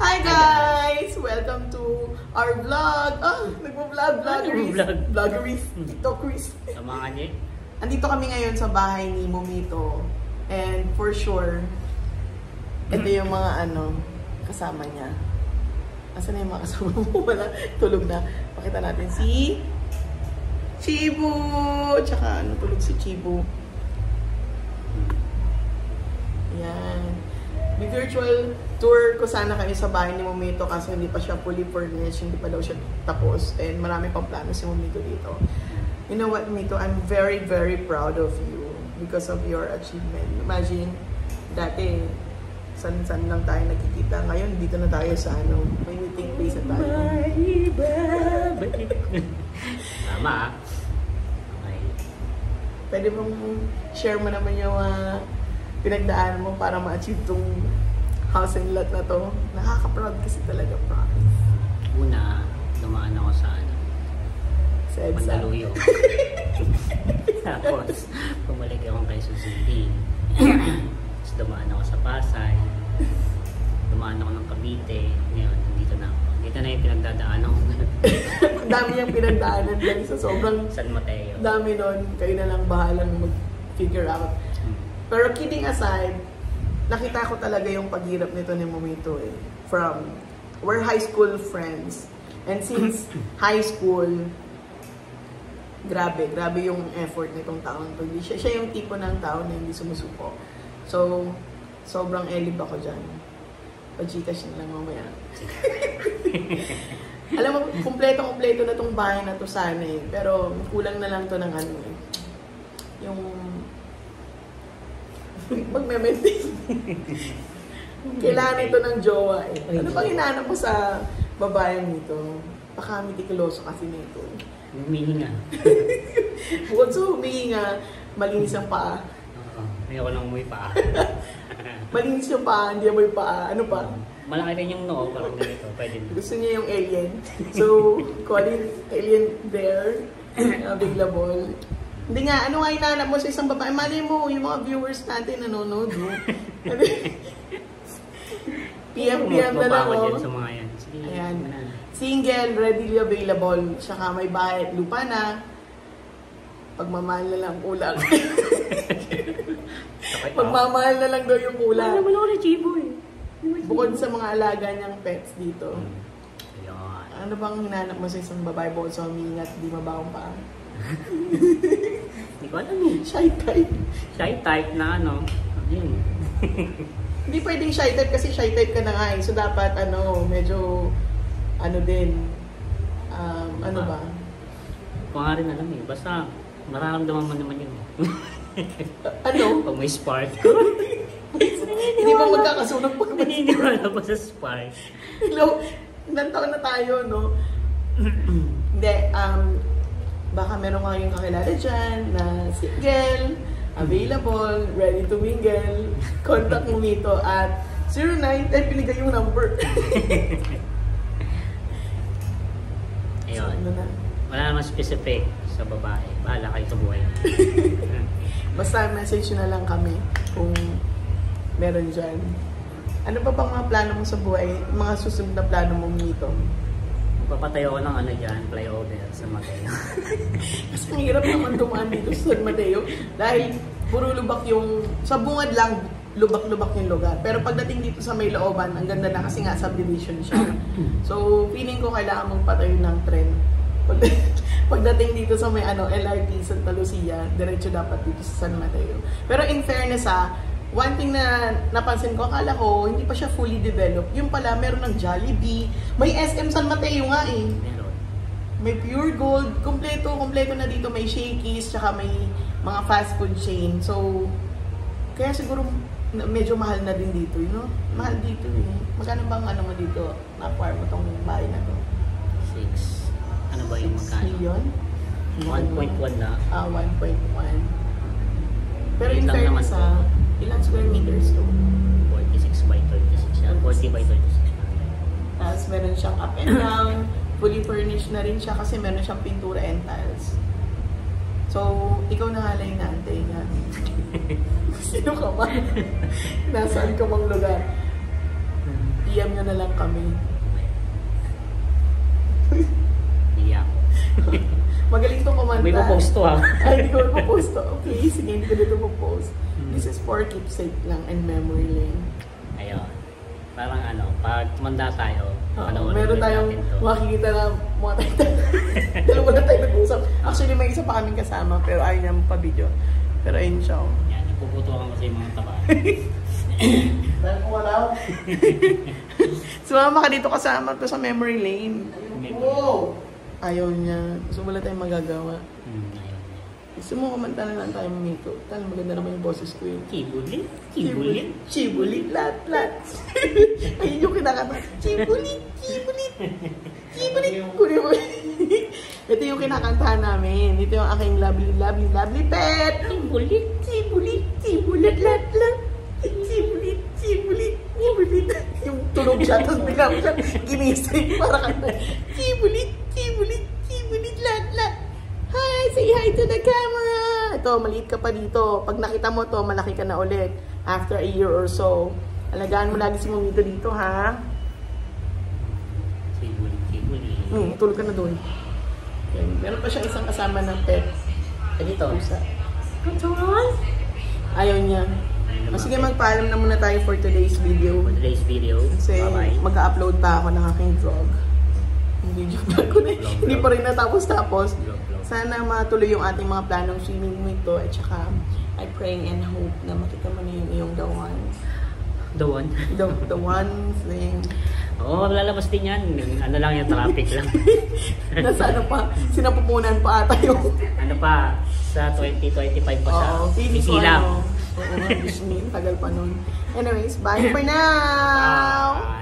Hi guys! Welcome to our vlog. Vloggeries, TikTokeries. Tama nga niya. Andito kami ngayon sa bahay ni Momito. And for sure, ito yung mga kasama niya. Asan na yung mga kasama mo? Wala, tulog na. Pakita natin si Chibu! Tsaka tulog si Chibu. Yan. May virtual tour ko sana kayo sa bahay ni Momito kasi hindi pa siya fully furnished, hindi pa daw siya tapos, and marami pang plano si Momito dito. You know what, Momito? I'm very, very proud of you because of your achievement. Imagine, dati, san-san lang tayo nakikita. Ngayon, dito na tayo sa may meeting place na tayo. Tama. Okay. Pwede bang share mo naman yung pinagdaan mo para ma-achieve tong house and lot na to? Nakaka-proud kasi talaga, promise. Una, dumaan ako sa Sa EDSA. Mandaluyong. Tapos, pumalik ako kay City. Tapos dumaan ako sa Pasay. Dumaan ako ng Cavite. Ngayon, dito na ako. Dito na yung pinagdadaan ako. Dami niyang pinagdaanan lang sa sobrang San Mateo. dami nun. Kayo na lang bahalang mag-figure out. Pero kidding aside, nakita ko talaga yung paghirap nito ni Momito eh. We're high school friends. And since high school, grabe yung effort nitong taon to. Siya yung tipo ng tao na hindi sumusuko. So, sobrang elib ako dyan. Pa-Gcash na lang mamaya. Alam mo, kumpleto na tong bahay na to sana eh. Pero kulang na lang to ng yung magme-maintain. Kailangan ito ng jowa eh. Ano bang hinahanap mo sa babaeng nito? Baka mitikuloso kasi nito. Humihinga. Bukod sa humihinga, malinis ang paa. Ayoko lang umuwi paa. Malinis yung paa, hindi amoy paa. Ano pa? Malaki rin yung noo, parang ganito. Pwede na. Gusto niya yung alien. So, calling alien there, available. Hindi nga, ano nga hinahanap mo sa isang babae? Mali mo, yung mga viewers natin nanonood. PM na lang. Ako sa mga yan. Sige, ayan. Single, readily available. Saka may bahay at lupa na. Pagmamahal na lang kulang. Pagmamahal na lang daw yung kulang. Ano naman ako na Chibo eh. Bukod sa mga alaga niyang pets dito. Ayun. Ano bang hinahanap mo sa isang babae bukod sa humingat, di mabawang pa? Hindi ko alam eh. Shy type. Shy type na yun. Hindi pwedeng shy type kasi shy type ka na nga eh. So dapat medyo din. Ano ba? Kung nga rin alam eh. Basta mararamdaman mo naman yun. Pag may spark. Hindi ba magkakasunod pag may Hindi ko alam pa sa spark. Hello? Ilang taon na tayo, no? Hindi, baka meron kayong kakilala dyan na single, available, ready to mingle. Contact Momito at 09, pinigay yung number. Ayun. Wala naman specific sa babae. Bahala kayo sa buhay. Basta message na lang kami kung meron dyan. Ano pa bang mga plano mo sa buhay? Mga susunod na plano mo dito? Papatayo ko ng dyan, flyover sa Mateo. Kasi ang hirap naman dumaan dito sa San Mateo. Dahil puro lubak sa bungad lang, lubak-lubak yung lugar. Pero pagdating dito sa may looban, ang ganda na kasi nga subdivision siya. So, feeling ko kailangan mong patayo ng tren. Pagdating dito sa may LRT, Santa Lucia, diretso dapat dito sa San Mateo. Pero in fairness one thing na napansin ko, akala ko, hindi pa siya fully developed. Yung pala, meron ng Jollibee. May SM San Mateo nga eh. Meron. May Pure Gold. Kompleto na dito. May Shakey's, tsaka may mga fast food chain. So, kaya siguro medyo mahal na din dito, Mahal dito eh. Magkano bang mo dito? Na-acquire mo tong bahay na to? 6. Ano ba yung 6 magkano? million? 1.1 na. 1.1. Pero in Lang fairness naman ilang square meters to? 46 by 36 yan. 40 by 36. Tapos meron siyang up and down. Fully furnished na rin siya kasi meron siyang pintura and tiles. So, ikaw na nga lang inaantay nga. Sino ka ba? Nasaan ka mang lugar? PM nyo nyo na lang kami. Iyak. Magaling tong kumanta. May post to ha. Ay, hindi ko ipopost to. Okay, sige, hindi ko dito popost. This is for keepsake lang and memory lane. Ayun. Parang ano, pag tumanda tayo, panoorin Meron ulit tayong natin to. makikita na mga tayo. Dalawa na tayo nag-usap. Actually, may isa pa kaming kasama, pero ayaw niya pa-video. Pero ayun siya. Yan, nagpuputukan ko sa mga taba. Dahil kung wala. Sumama ka dito kasama ko sa memory lane. Wow! Ayaw niya. So wala tayong magagawa. Ayun. Gusto mo kumanta na lang tayo mamito. Tal, maganda naman yung boses ko yun. Chibulit, chibulit. Chibulit, lat, lat. Ayun yung kinakanta. Chibulit, chibulit. Chibulit. Kunin mo. Ito yung kinakantahan namin. Ito yung aking lovely, lovely, lovely pet. Chibulit. Chibulit, chibulit, lat, lat. Chibulit, chibulit, chibulit. Yung tunog siya, tapos bigla mo siya ginising para kanta. Chibulit, chibulit, chibulit, lat, lat. Hi! Say hi to the camera! Ito, maliit ka pa dito. Pag nakita mo to, malaki ka na ulit. After a year or so. Alagaan mo lagi si Momito dito, ha? Chibulit, chibulit. Tulog ka na doon. Meron pa siyang isang kasama ng pet. Dito. Katawan? Ayaw niya. Sige, magpaalam na muna tayo for today's video. For today's video. Kasi Bye-bye. mag-upload pa ako ng aking vlog. Video vlog ko na. Hindi pa rin natapos-tapos. Vlog. Sana matuloy yung ating mga planong swimming nito. At saka, I pray and hope na makita mo na yung iyong the one. The one. The one thing. Oo, lalabas din yan. Ano lang yung traffic lang. Nasa ano pa, sinapupunan pa ata yung... Ano pa, sa 2025 pa siya. Oo, feeling ko Isilap. ano. Oo nga, Disney. Tagal pa nun. Anyways, bye for now! Bye.